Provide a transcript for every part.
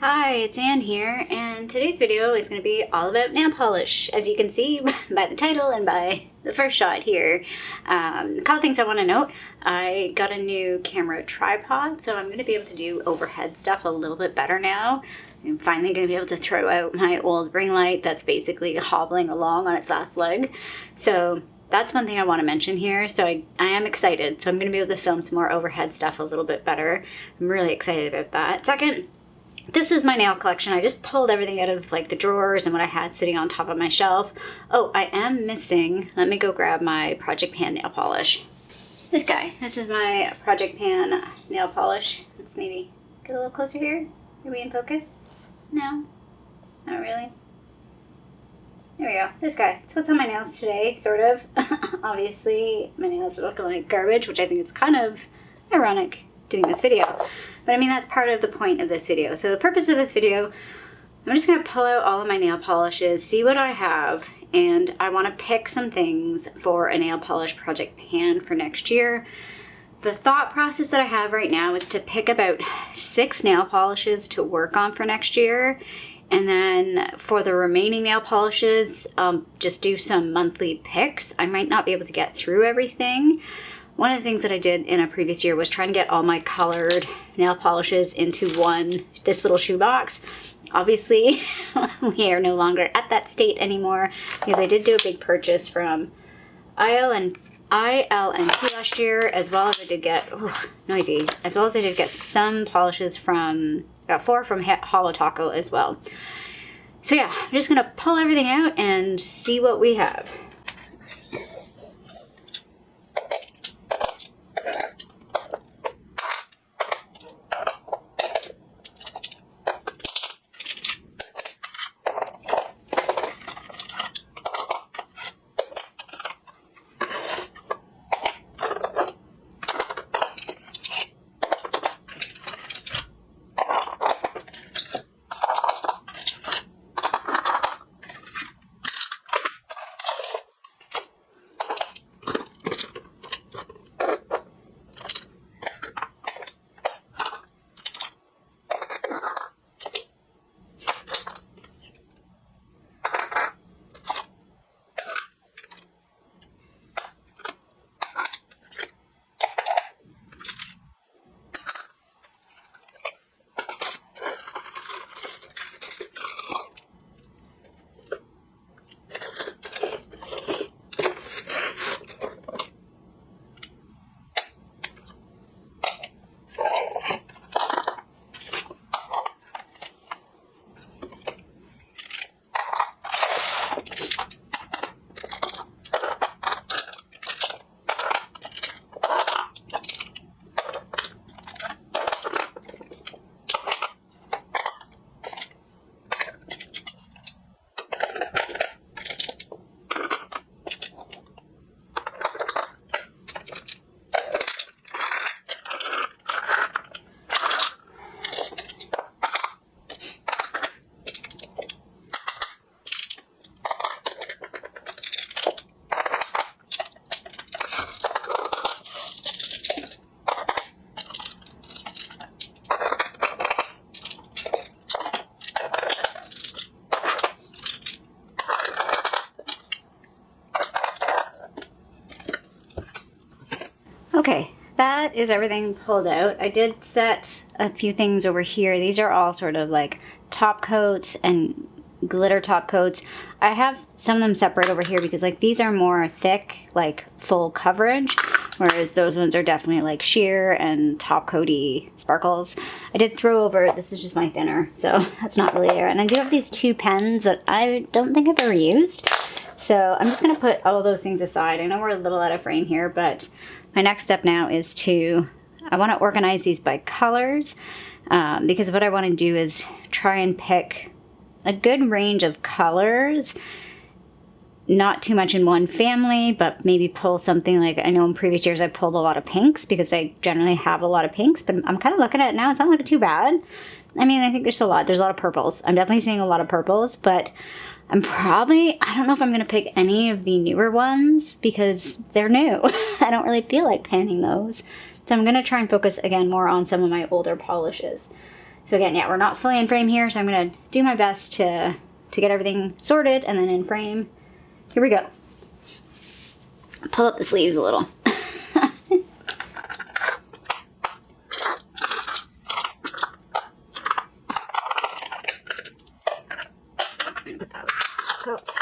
Hi, it's Anne here, and today's video is going to be all about nail polish, as you can see by the title and by the first shot here. A couple things I want to note. I got a new camera tripod, so I'm going to be able to do overhead stuff a little bit better now. I'm finally going to be able to throw out my old ring light that's basically hobbling along on its last leg. So that's one thing I want to mention here. So I am excited. So I'm going to be able to film some more overhead stuff a little bit better. I'm really excited about that. Second, this is my nail collection. I just pulled everything out of like the drawers and what I had sitting on top of my shelf. Oh, I am missing, let me go grab my Project Pan nail polish. This guy, this is my Project Pan nail polish. Let's maybe get a little closer here. Are we in focus? No, not really. There we go, this guy. It's what's on my nails today, sort of. Obviously, my nails are looking like garbage, which I think is kind of ironic doing this video. But I mean, that's part of the point of this video. So the purpose of this video, I'm just going to pull out all of my nail polishes, see what I have, and I want to pick some things for a nail polish Project Pan for next year. The thought process that I have right now is to pick about 6 nail polishes to work on for next year. And then for the remaining nail polishes, just do some monthly picks. I might not be able to get through everything. One of the things that I did in a previous year was trying to get all my colored nail polishes into this little shoebox. Obviously, we are no longer at that state anymore because I did do a big purchase from INLP last year, as well as I did get, as well as I did get some polishes from, got 4 from Holo Taco as well. So yeah, I'm just gonna pull everything out and see what we have. Okay, that is everything pulled out. I did set a few things over here. These are all sort of like top coats and glitter top coats. I have some of them separate over here because like these are more thick, like full coverage, whereas those ones are definitely like sheer and top coaty sparkles. I did throw over, this is just my thinner, so that's not really there. And I do have these 2 pens that I don't think I've ever used. So I'm just gonna put all those things aside. I know we're a little out of frame here, but my next step now is I want to organize these by colors because what I want to do is try and pick a good range of colors, not too much in one family, but maybe pull something like, I know in previous years I pulled a lot of pinks because I generally have a lot of pinks, but I'm kind of looking at it now, it's not looking too bad. I mean, I think there's a lot of purples. I'm definitely seeing a lot of purples, but I don't know if I'm going to pick any of the newer ones because they're new. I don't really feel like panning those. So I'm going to try and focus again more on some of my older polishes. So again, yeah, we're not fully in frame here, so I'm gonna do my best to get everything sorted and then in frame. Here we go. Pull up the sleeves a little. Put that where it goes.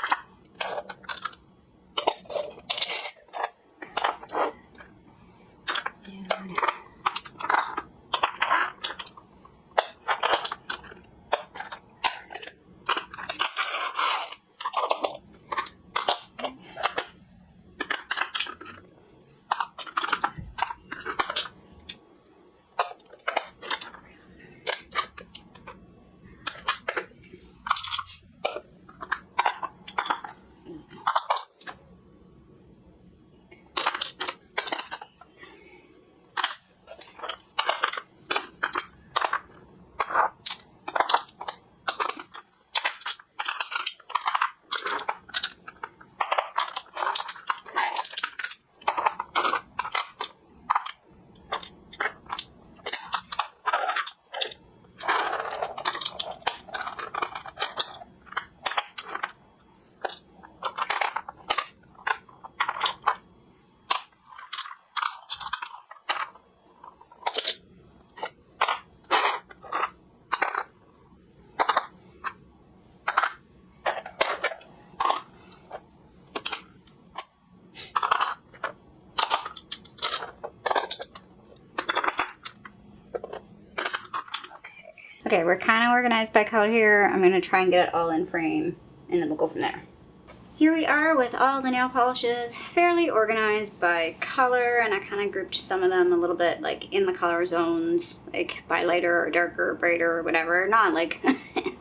Okay, we're kind of organized by color here. I'm going to try and get it all in frame, and then we'll go from there. Here we are with all the nail polishes fairly organized by color, and I kind of grouped some of them a little bit like in the color zones, like by lighter or darker or brighter or whatever. Not like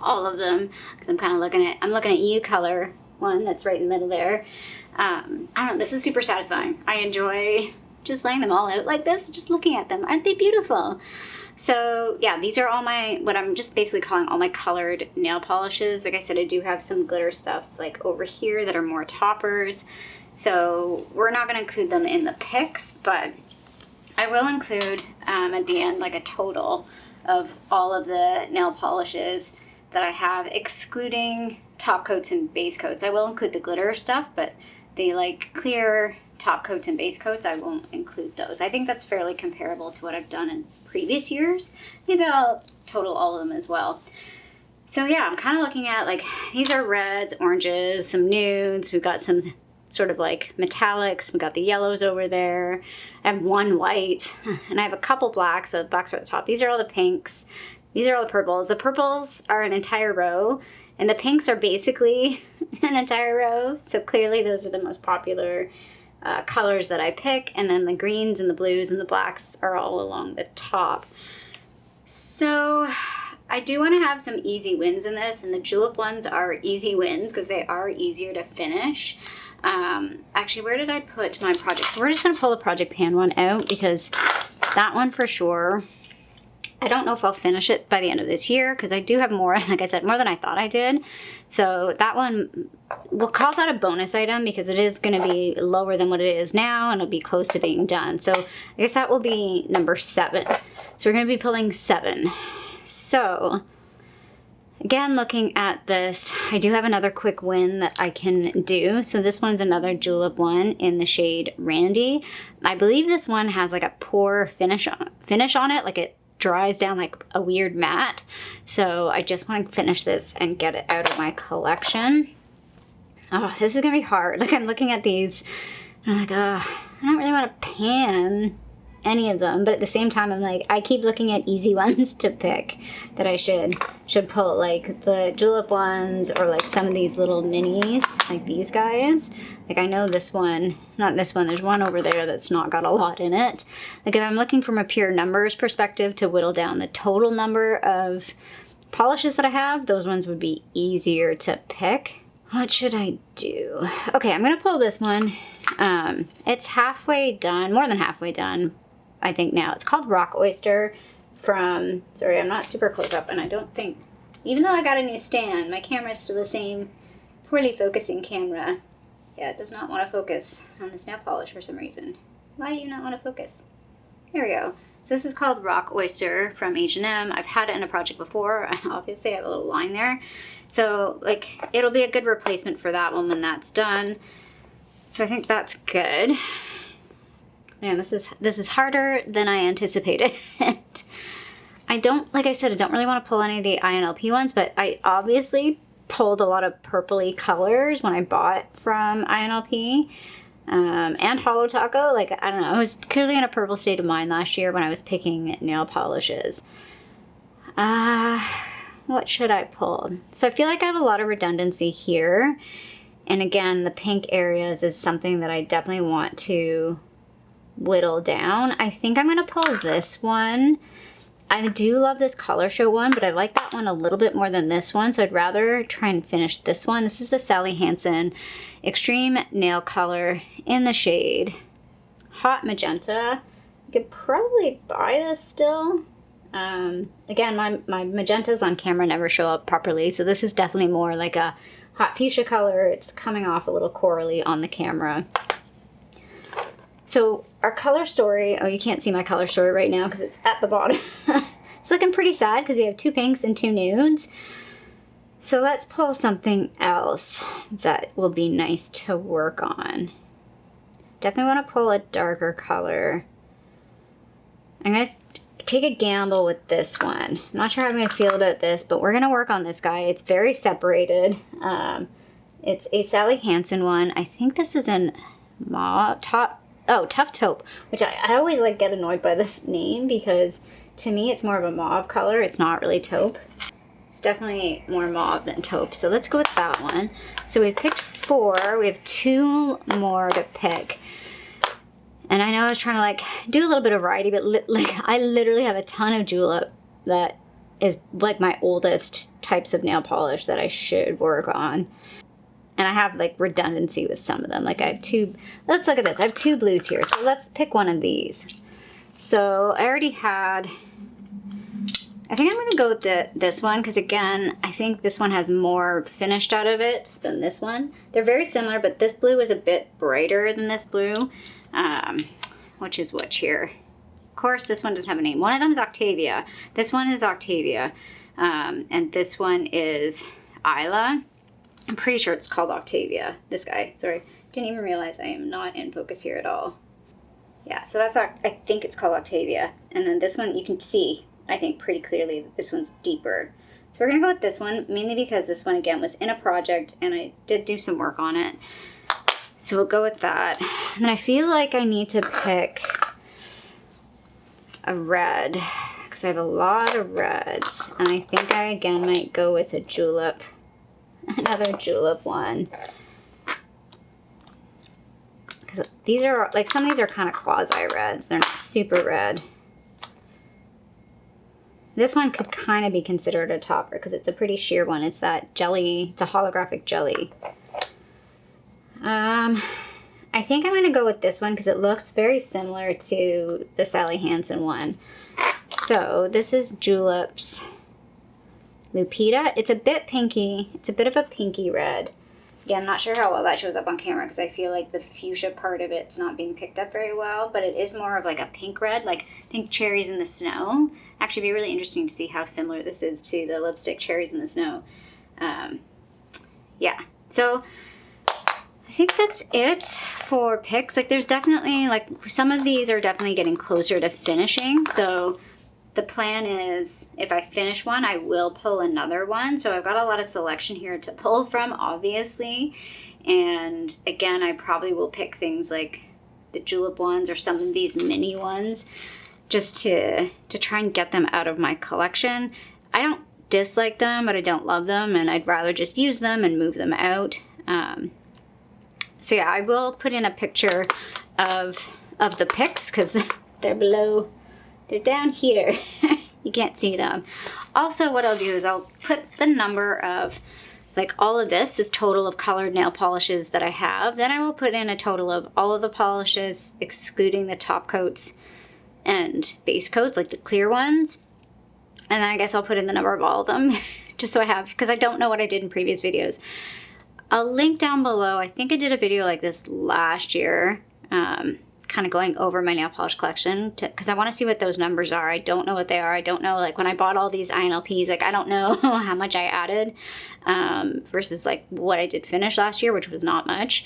all of them, because I'm kind of looking at U color one that's right in the middle there. I don't know, this is super satisfying. I enjoy just laying them all out like this, just looking at them. Aren't they beautiful? So yeah, these are all what I'm just basically calling all my colored nail polishes. Like I said, I do have some glitter stuff like over here that are more toppers. So we're not gonna include them in the pics, but I will include at the end like a total of all of the nail polishes that I have, excluding top coats and base coats. I will include the glitter stuff, but the like clear top coats and base coats, I won't include those. I think that's fairly comparable to what I've done in previous years. Maybe I'll total all of them as well. So yeah, I'm kind of looking at like, these are reds, oranges, some nudes. We've got some sort of like metallics. We've got the yellows over there. I have one white, and I have a couple blacks, so blacks are at the top. These are all the pinks. These are all the purples. The purples are an entire row, and the pinks are basically an entire row. So clearly those are the most popular colors that I pick, and then the greens and the blues and the blacks are all along the top. So I do want to have some easy wins in this, and the julep ones are easy wins because they are easier to finish. Actually, where did I put my project? So we're just going to pull the project pan one out, because that one for sure, I don't know if I'll finish it by the end of this year, because I do have more, like I said, more than I thought I did. So that one, we'll call that a bonus item, because it is going to be lower than what it is now, and it'll be close to being done. So I guess that will be number 7. So we're going to be pulling 7. So again, looking at this, I do have another quick win that I can do. So this one's another julep one in the shade Randy. I believe this one has like a poor finish on it, like it dries down like a weird matte. So I just want to finish this and get it out of my collection. Oh, this is gonna be hard. Like I'm looking at these and I'm like, oh, I don't really want to pan any of them, but at the same time I'm like, I keep looking at easy ones to pick that I should pull, like the julep ones, or like some of these little minis, like these guys. Like I know this one, not this one, there's one over there that's not got a lot in it. Like if I'm looking from a pure numbers perspective to whittle down the total number of polishes that I have, those ones would be easier to pick. What should I do? Okay, I'm gonna pull this one. It's halfway done, more than halfway done, I think now. It's called Rock Oyster from, sorry, I'm not super close up, and I don't think, even though I got a new stand, my camera is still the same poorly focusing camera. Yeah, it does not want to focus on this nail polish for some reason. Why do you not want to focus? Here we go. So this is called Rock Oyster from H&M. I've had it in a project before. Obviously I have a little line there. So like it'll be a good replacement for that one when that's done. So I think that's good. Man, this is harder than I anticipated. I don't, like I said, I don't really want to pull any of the INLP ones, but I obviously pulled a lot of purpley colors when I bought from INLP. And Hollow Taco. Like, I don't know, I was clearly in a purple state of mind last year when I was picking nail polishes. What should I pull? So I feel like I have a lot of redundancy here. And again, the pink areas is something that I definitely want to whittle down. I think I'm going to pull this one. I do love this color show one, but I like that one a little bit more than this one, so I'd rather try and finish this one. This is the Sally Hansen Extreme Nail Color in the shade Hot Magenta. You could probably buy this still. Again, my magentas on camera never show up properly, so this is definitely more like a hot fuchsia color. It's coming off a little corally on the camera. So our color story, oh, you can't see my color story right now because it's at the bottom. It's looking pretty sad because we have 2 pinks and 2 nudes. So let's pull something else that will be nice to work on. Definitely want to pull a darker color. I'm going to take a gamble with this one. I'm not sure how I'm going to feel about this, but we're going to work on this guy. It's very separated. It's a Sally Hansen one. I think this is in Tough Taupe, which I always like get annoyed by this name because to me it's more of a mauve color. It's not really taupe. It's definitely more mauve than taupe. So let's go with that one. So we've picked 4. We have 2 more to pick. And I know I was trying to like do a little bit of variety, but like I literally have a ton of julep that is like my oldest types of nail polish that I should work on. And I have like redundancy with some of them. Like I have 2, let's look at this. I have 2 blues here. So let's pick one of these. So I already had, I think I'm going to go with this one because again, I think this one has more finished out of it than this one. They're very similar, but this blue is a bit brighter than this blue, which is which here. Of course, this one doesn't have a name. One of them is Octavia. This one is Octavia. And this one is Isla. I'm pretty sure it's called Octavia. This guy, sorry. Didn't even realize I am not in focus here at all. Yeah, so that's, I think it's called Octavia. And then this one, you can see, I think pretty clearly that this one's deeper. So we're gonna go with this one, mainly because this one, again, was in a project and I did do some work on it. So we'll go with that. And then I feel like I need to pick a red, because I have a lot of reds. And I think I, again, might go with a julep. Another julep one. Because these are, like, some of these are kind of quasi-reds. They're not super red. This one could kind of be considered a topper because it's a pretty sheer one. It's that jelly, it's a holographic jelly. I think I'm going to go with this one because it looks very similar to the Sally Hansen one. So this is Juleps Lupita. It's a bit pinky. It's a bit of a pinky red. Again, I'm not sure how well that shows up on camera because I feel like the fuchsia part of it's not being picked up very well, but it is more of like a pink red, like pink cherries in the snow. Actually, it'd be really interesting to see how similar this is to the lipstick Cherries in the Snow. Yeah, so I think that's it for picks. Like, there's definitely, like, some of these are definitely getting closer to finishing. So the plan is, if I finish one, I will pull another one. So I've got a lot of selection here to pull from, obviously. And again, I probably will pick things like the julep ones or some of these mini ones, just to try and get them out of my collection. I don't dislike them, but I don't love them, and I'd rather just use them and move them out. So yeah, I will put in a picture of the picks because they're below, they're down here. You can't see them. Also, what I'll do is I'll put the number of, like, all of this is total of colored nail polishes that I have. Then I will put in a total of all of the polishes, excluding the top coats and base coats, like the clear ones. And then I guess I'll put in the number of all of them, just so I have, because I don't know what I did in previous videos. I'll link down below. I think I did a video like this last year, kind of going over my nail polish collection because I want to see what those numbers are. I don't know what they are. I don't know, like when I bought all these INLPs, like I don't know how much I added versus like what I did finish last year, which was not much.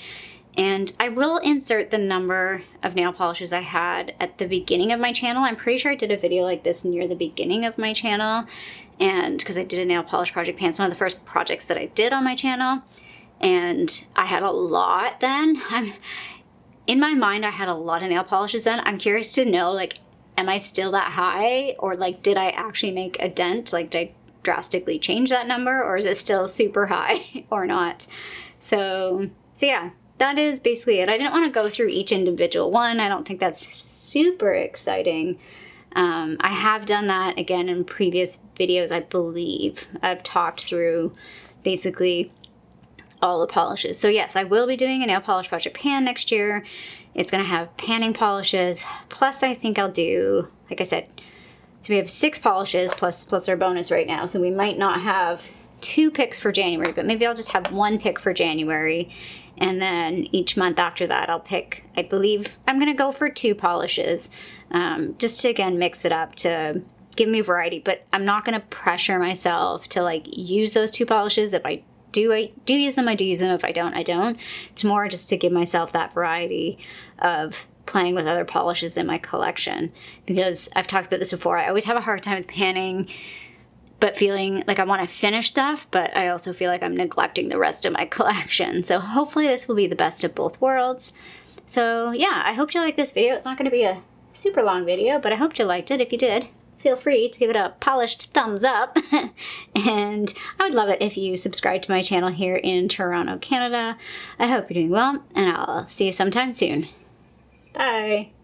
And I will insert the number of nail polishes I had at the beginning of my channel. I'm pretty sure I did a video like this near the beginning of my channel. And because I did a nail polish project pan, it's one of the first projects that I did on my channel. And I had a lot then. In my mind, I had a lot of nail polishes then. I'm curious to know, like, am I still that high? Or, like, did I actually make a dent? Like, did I drastically change that number? Or is it still super high or not? So yeah, that is basically it. I didn't want to go through each individual one. I don't think that's super exciting. I have done that, again, in previous videos, I believe. I've talked through, basically, all the polishes. So yes, I will be doing a nail polish project pan next year. It's going to have panning polishes. Plus I think I'll do, like I said, so we have 6 polishes plus our bonus right now. So we might not have 2 picks for January, but maybe I'll just have 1 pick for January. And then each month after that, I'll pick, I believe I'm going to go for 2 polishes, just to, again, mix it up to give me variety. But I'm not going to pressure myself to like use those 2 polishes. If I do use them, I do use them. If I don't, I don't. It's more just to give myself that variety of playing with other polishes in my collection. Because I've talked about this before, I always have a hard time with panning, but feeling like I want to finish stuff, but I also feel like I'm neglecting the rest of my collection. So hopefully this will be the best of both worlds. So yeah, I hope you like this video. It's not going to be a super long video, but I hope you liked it. If you did, feel free to give it a polished thumbs up. And I would love it if you subscribe to my channel here in Toronto, Canada. I hope you're doing well, and I'll see you sometime soon. Bye.